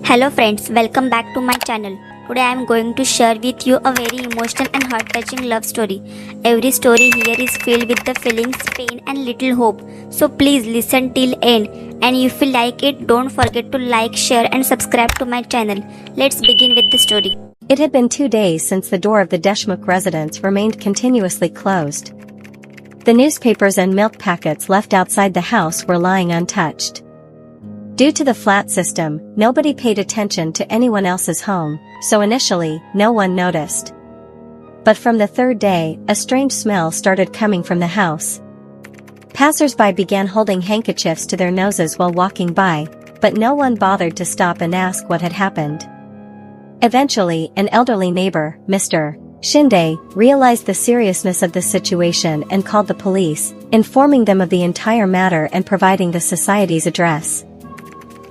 Hello friends, welcome back to my channel. Today I am going to share with you a very emotional and heart-touching love story. Every story here is filled with the feelings, pain and little hope. So please listen till end, and if you like it, don't forget to like, share and subscribe to my channel. Let's begin with the story. It had been 2 days since the door of the Deshmukh residence remained continuously closed. The newspapers and milk packets left outside the house were lying untouched. Due to the flat system, nobody paid attention to anyone else's home, so initially, no one noticed. But from the third day, a strange smell started coming from the house. Passers-by began holding handkerchiefs to their noses while walking by, but no one bothered to stop and ask what had happened. Eventually, an elderly neighbor, Mr. Shinde, realized the seriousness of the situation and called the police, informing them of the entire matter and providing the society's address.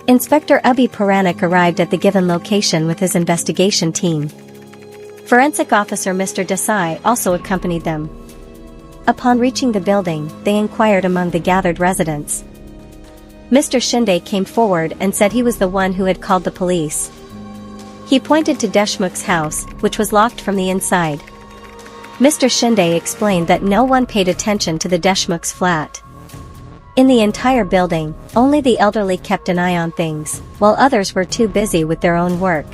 Inspector Abhi Puranik arrived at the given location with his investigation team. Forensic officer Mr. Desai also accompanied them. Upon reaching the building, they inquired among the gathered residents. Mr. Shinde came forward and said he was the one who had called the police. He pointed to Deshmukh's house, which was locked from the inside. Mr. Shinde explained that no one paid attention to the Deshmukh's flat. In the entire building, only the elderly kept an eye on things, while others were too busy with their own work.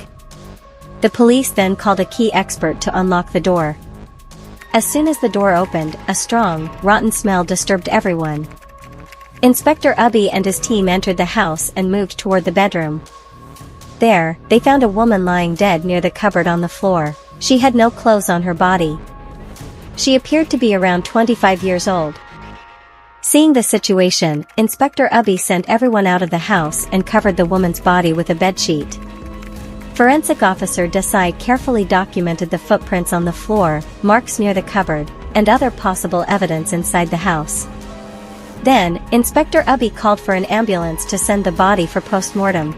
The police then called a key expert to unlock the door. As soon as the door opened, a strong, rotten smell disturbed everyone. Inspector Abhi and his team entered the house and moved toward the bedroom. There, they found a woman lying dead near the cupboard on the floor. She had no clothes on her body. She appeared to be around 25 years old. Seeing the situation, Inspector Abhi sent everyone out of the house and covered the woman's body with a bedsheet. Forensic officer Desai carefully documented the footprints on the floor, marks near the cupboard, and other possible evidence inside the house. Then, Inspector Abhi called for an ambulance to send the body for post-mortem.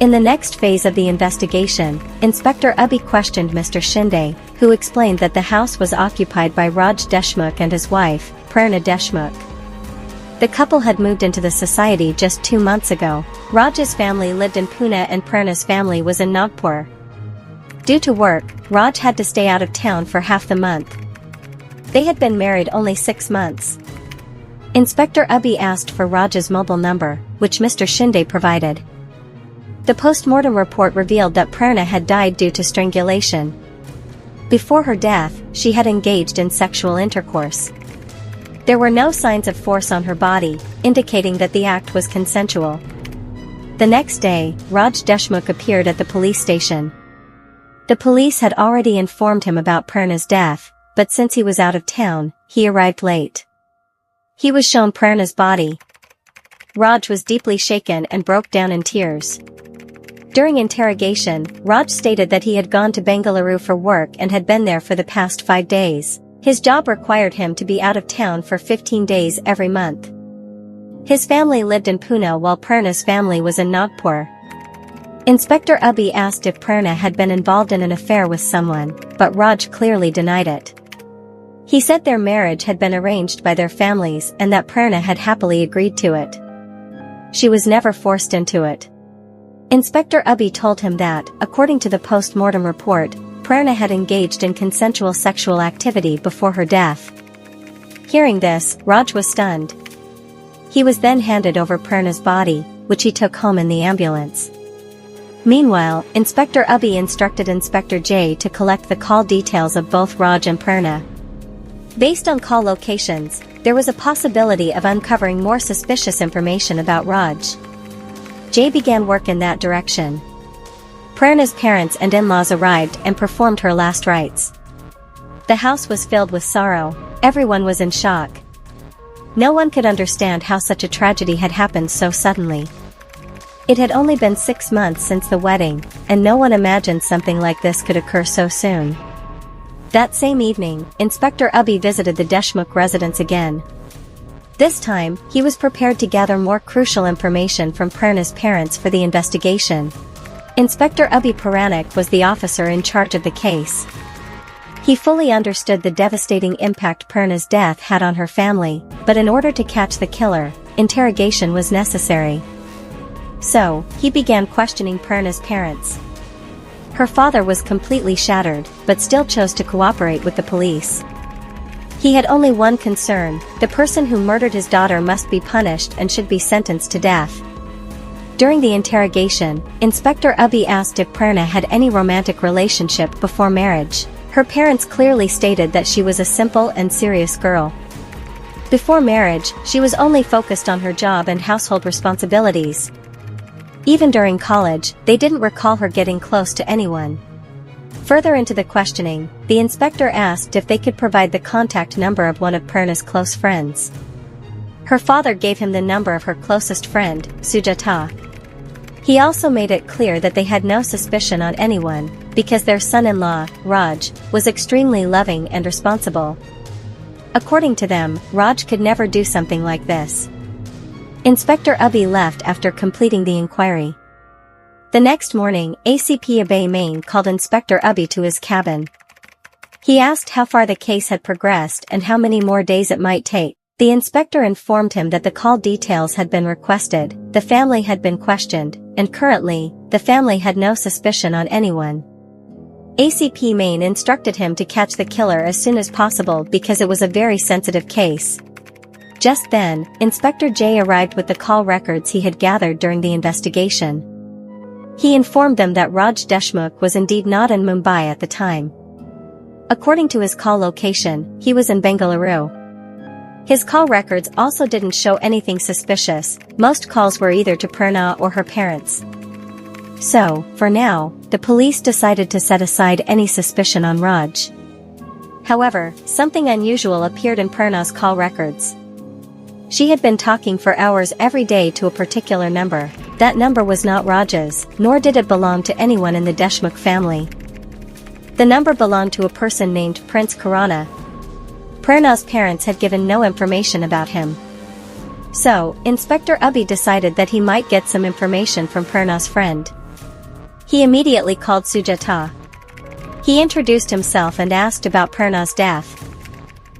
In the next phase of the investigation, Inspector Abhi questioned Mr. Shinde, who explained that the house was occupied by Raj Deshmukh and his wife, Prerna Deshmukh. The couple had moved into the society just 2 months ago. Raj's family lived in Pune and Prerna's family was in Nagpur. Due to work, Raj had to stay out of town for half the month. They had been married only 6 months. Inspector Abhi asked for Raj's mobile number, which Mr. Shinde provided. The post-mortem report revealed that Prerna had died due to strangulation. Before her death, she had engaged in sexual intercourse. There were no signs of force on her body, indicating that the act was consensual. The next day, Raj Deshmukh appeared at the police station. The police had already informed him about Prerna's death, but since he was out of town, he arrived late. He was shown Prerna's body. Raj was deeply shaken and broke down in tears. During interrogation, Raj stated that he had gone to Bengaluru for work and had been there for the past 5 days. His job required him to be out of town for 15 days every month. His family lived in Pune while Prerna's family was in Nagpur. Inspector Abhi asked if Prerna had been involved in an affair with someone, but Raj clearly denied it. He said their marriage had been arranged by their families and that Prerna had happily agreed to it. She was never forced into it. Inspector Abhi told him that, according to the post-mortem report, Prerna had engaged in consensual sexual activity before her death. Hearing this, Raj was stunned. He was then handed over Prerna's body, which he took home in the ambulance. Meanwhile, Inspector Abhi instructed Inspector J to collect the call details of both Raj and Prerna. Based on call locations, there was a possibility of uncovering more suspicious information about Raj. Jay began work in that direction. Prerna's parents and in-laws arrived and performed her last rites. The house was filled with sorrow. Everyone was in shock. No one could understand how such a tragedy had happened so suddenly. It had only been 6 months since the wedding, and no one imagined something like this could occur so soon. That same evening, Inspector Abhi visited the Deshmukh residence again. This time, he was prepared to gather more crucial information from Prerna's parents for the investigation. Inspector Abhi Puranik was the officer in charge of the case. He fully understood the devastating impact Prerna's death had on her family, but in order to catch the killer, interrogation was necessary. So, he began questioning Prerna's parents. Her father was completely shattered, but still chose to cooperate with the police. He had only one concern: the person who murdered his daughter must be punished and should be sentenced to death. During the interrogation, Inspector Ubby asked if Prerna had any romantic relationship before marriage. Her parents clearly stated that she was a simple and serious girl. Before marriage, she was only focused on her job and household responsibilities. Even during college, they didn't recall her getting close to anyone. Further into the questioning, the inspector asked if they could provide the contact number of one of Prerna's close friends. Her father gave him the number of her closest friend, Sujata. He also made it clear that they had no suspicion on anyone, because their son-in-law, Raj, was extremely loving and responsible. According to them, Raj could never do something like this. Inspector Ubby left after completing the inquiry. The next morning, ACP Abay Main called Inspector Ubby to his cabin. He asked how far the case had progressed and how many more days it might take. The inspector informed him that the call details had been requested, the family had been questioned, and currently, the family had no suspicion on anyone. ACP Main instructed him to catch the killer as soon as possible because it was a very sensitive case. Just then, Inspector J arrived with the call records he had gathered during the investigation. He informed them that Raj Deshmukh was indeed not in Mumbai at the time. According to his call location, he was in Bengaluru. His call records also didn't show anything suspicious. Most calls were either to Prerna or her parents. So, for now, the police decided to set aside any suspicion on Raj. However, something unusual appeared in Prerna's call records. She had been talking for hours every day to a particular number. That number was not Raj's, nor did it belong to anyone in the Deshmukh family. The number belonged to a person named Prince Khurana. Prerna's parents had given no information about him. So, Inspector Ubby decided that he might get some information from Prerna's friend. He immediately called Sujata. He introduced himself and asked about Prerna's death.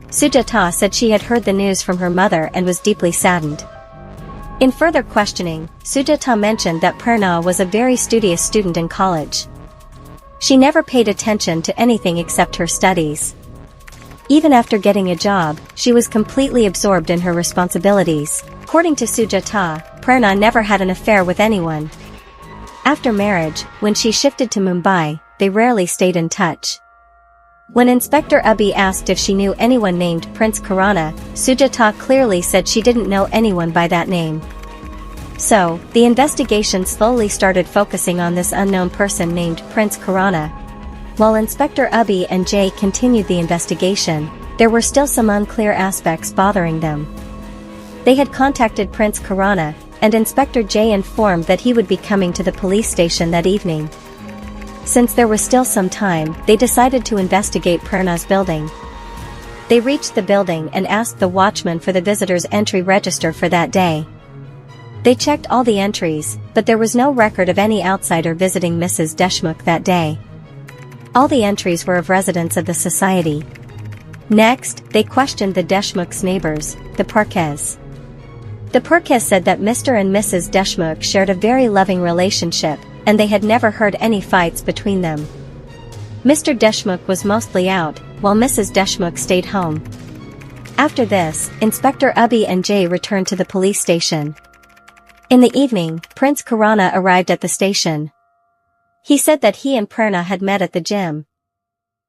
Sujata said she had heard the news from her mother and was deeply saddened. In further questioning, Sujata mentioned that Prerna was a very studious student in college. She never paid attention to anything except her studies. Even after getting a job, she was completely absorbed in her responsibilities. According to Sujata, Prerna never had an affair with anyone. After marriage, when she shifted to Mumbai, they rarely stayed in touch. When Inspector Ubby asked if she knew anyone named Prince Khurana, Sujata clearly said she didn't know anyone by that name. So, the investigation slowly started focusing on this unknown person named Prince Khurana. While Inspector Ubby and Jay continued the investigation, there were still some unclear aspects bothering them. They had contacted Prince Khurana, and Inspector Jay informed that he would be coming to the police station that evening. Since there was still some time, they decided to investigate Prerna's building. They reached the building and asked the watchman for the visitor's entry register for that day. They checked all the entries, but there was no record of any outsider visiting Mrs. Deshmukh that day. All the entries were of residents of the society. Next, they questioned the Deshmukh's neighbors, the Parkes. The Parkes said that Mr. and Mrs. Deshmukh shared a very loving relationship, and they had never heard any fights between them. Mr. Deshmukh was mostly out, while Mrs. Deshmukh stayed home. After this, Inspector Ubby and Jay returned to the police station. In the evening, Prince Khurana arrived at the station. He said that he and Prerna had met at the gym.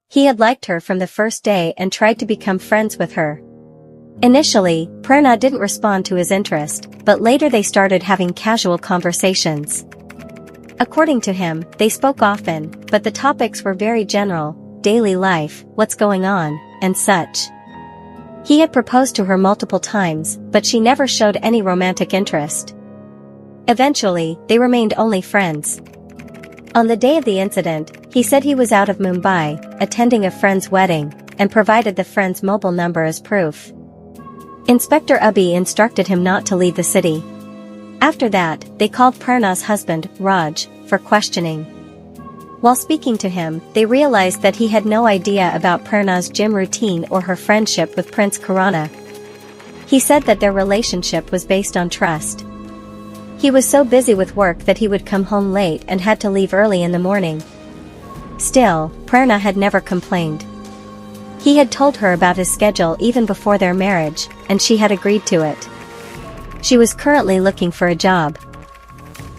He had liked her from the first day and tried to become friends with her. Initially, Prerna didn't respond to his interest, but later they started having casual conversations. According to him, they spoke often, but the topics were very general: daily life, what's going on, and such. He had proposed to her multiple times, but she never showed any romantic interest. Eventually, they remained only friends. On the day of the incident, he said he was out of Mumbai, attending a friend's wedding, and provided the friend's mobile number as proof. Inspector Ubby instructed him not to leave the city. After that, they called Prerna's husband, Raj, for questioning. While speaking to him, they realized that he had no idea about Prerna's gym routine or her friendship with Prince Khurana. He said that their relationship was based on trust. He was so busy with work that he would come home late and had to leave early in the morning. Still, Prerna had never complained. He had told her about his schedule even before their marriage, and she had agreed to it. She was currently looking for a job.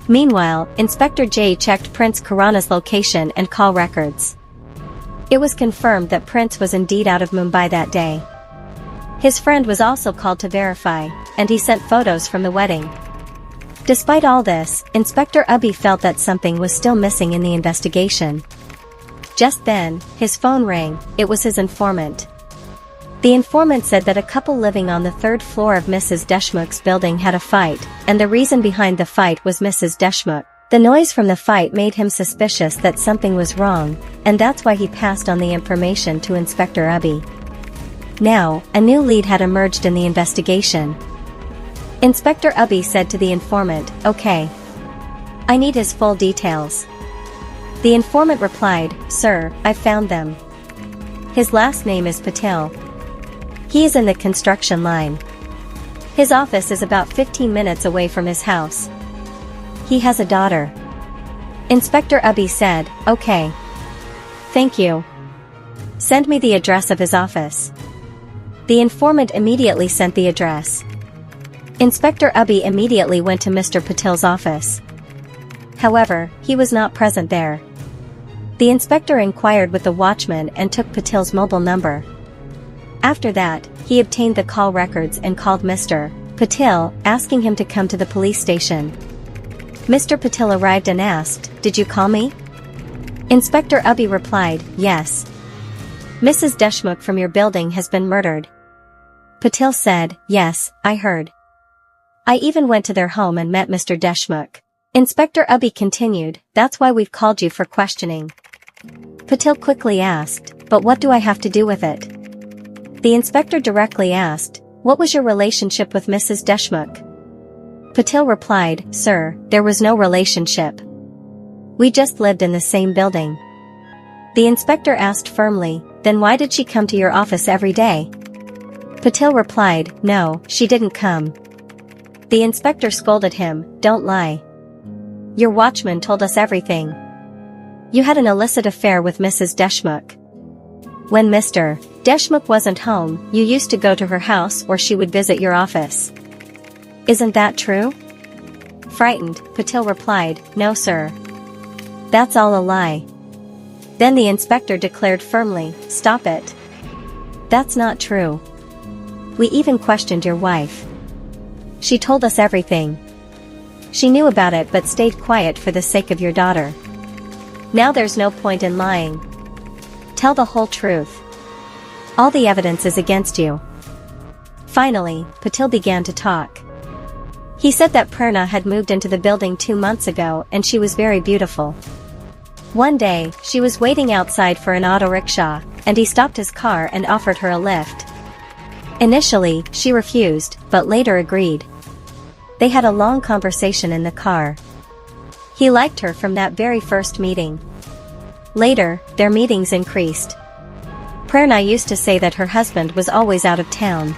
Meanwhile, Inspector J checked Prince Khurana's location and call records. It was confirmed that Prince was indeed out of Mumbai that day. His friend was also called to verify, and he sent photos from the wedding. Despite all this, Inspector Abhi felt that something was still missing in the investigation. Just then, his phone rang. It was his informant. The informant said that a couple living on the third floor of Mrs. Deshmukh's building had a fight, and the reason behind the fight was Mrs. Deshmukh. The noise from the fight made him suspicious that something was wrong, and that's why he passed on the information to Inspector Abhi. Now, a new lead had emerged in the investigation. Inspector Abhi said to the informant, "Okay. I need his full details." The informant replied, "Sir, I've found them. His last name is Patel. He is in the construction line. His office is about 15 minutes away from his house. He has a daughter." Inspector Abhi said, "Okay. Thank you. Send me the address of his office." The informant immediately sent the address. Inspector Abhi immediately went to Mr. Patel's office. However, he was not present there. The inspector inquired with the watchman and took Patel's mobile number. After that, he obtained the call records and called Mr. Patel, asking him to come to the police station. Mr. Patel arrived and asked, "Did you call me?" Inspector Abhi replied, "Yes. Mrs. Deshmukh from your building has been murdered." Patel said, "Yes, I heard. I even went to their home and met Mr. Deshmukh." Inspector Abhi continued, "That's why we've called you for questioning." Patel quickly asked, "But what do I have to do with it?" The inspector directly asked, "What was your relationship with Mrs. Deshmukh?" Patel replied, "Sir, there was no relationship. We just lived in the same building." The inspector asked firmly, "Then why did she come to your office every day?" Patel replied, "No, she didn't come." The inspector scolded him, "Don't lie. Your watchman told us everything. You had an illicit affair with Mrs. Deshmukh. When Mr. Deshmukh wasn't home, you used to go to her house or she would visit your office. Isn't that true?" Frightened, Patel replied, "No, sir. That's all a lie." Then the inspector declared firmly, "Stop it. That's not true. We even questioned your wife. She told us everything. She knew about it but stayed quiet for the sake of your daughter. Now there's no point in lying. Tell the whole truth. All the evidence is against you." Finally, Patel began to talk. He said that Prerna had moved into the building 2 months ago and she was very beautiful. One day, she was waiting outside for an auto rickshaw, and he stopped his car and offered her a lift. Initially, she refused, but later agreed. They had a long conversation in the car. He liked her from that very first meeting. Later, their meetings increased. Prerna used to say that her husband was always out of town.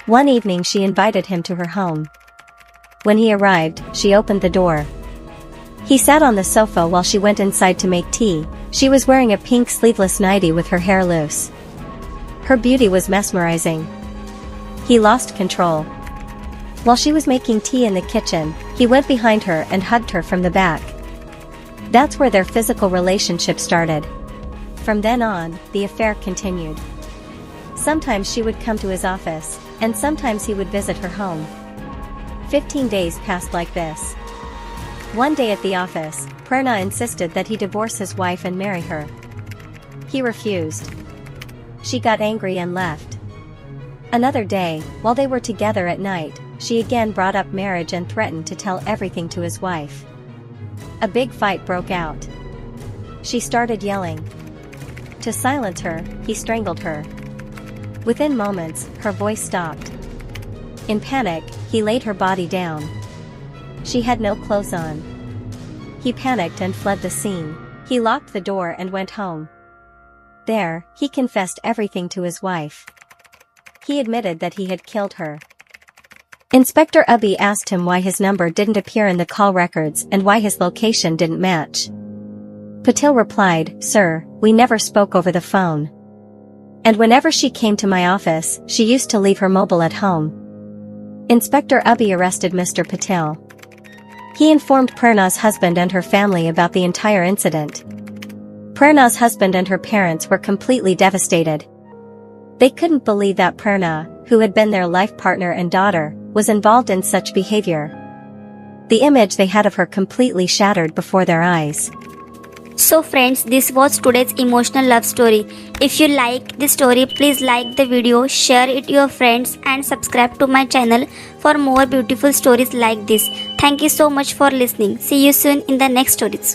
One evening she invited him to her home. When he arrived, she opened the door. He sat on the sofa while she went inside to make tea. She was wearing a pink sleeveless nightie with her hair loose. Her beauty was mesmerizing. He lost control. While she was making tea in the kitchen, he went behind her and hugged her from the back. That's where their physical relationship started. From then on, the affair continued. Sometimes she would come to his office, and sometimes he would visit her home. 15 days passed like this. One day at the office, Prerna insisted that he divorce his wife and marry her. He refused. She got angry and left. Another day, while they were together at night, she again brought up marriage and threatened to tell everything to his wife. A big fight broke out. She started yelling. To silence her, he strangled her. Within moments, her voice stopped. In panic, he laid her body down. She had no clothes on. He panicked and fled the scene. He locked the door and went home. There, he confessed everything to his wife. He admitted that he had killed her. Inspector Ubby asked him why his number didn't appear in the call records and why his location didn't match. Patil replied, "Sir, we never spoke over the phone. And whenever she came to my office, she used to leave her mobile at home." Inspector Ubby arrested Mr. Patil. He informed Prerna's husband and her family about the entire incident. Prerna's husband and her parents were completely devastated. They couldn't believe that Prerna, who had been their life partner and daughter, was involved in such behavior. The image they had of her completely shattered before their eyes. So friends, this was today's emotional love story. If you like this story, please like the video, share it to your friends and subscribe to my channel for more beautiful stories like this. Thank you so much for listening. See you soon in the next stories.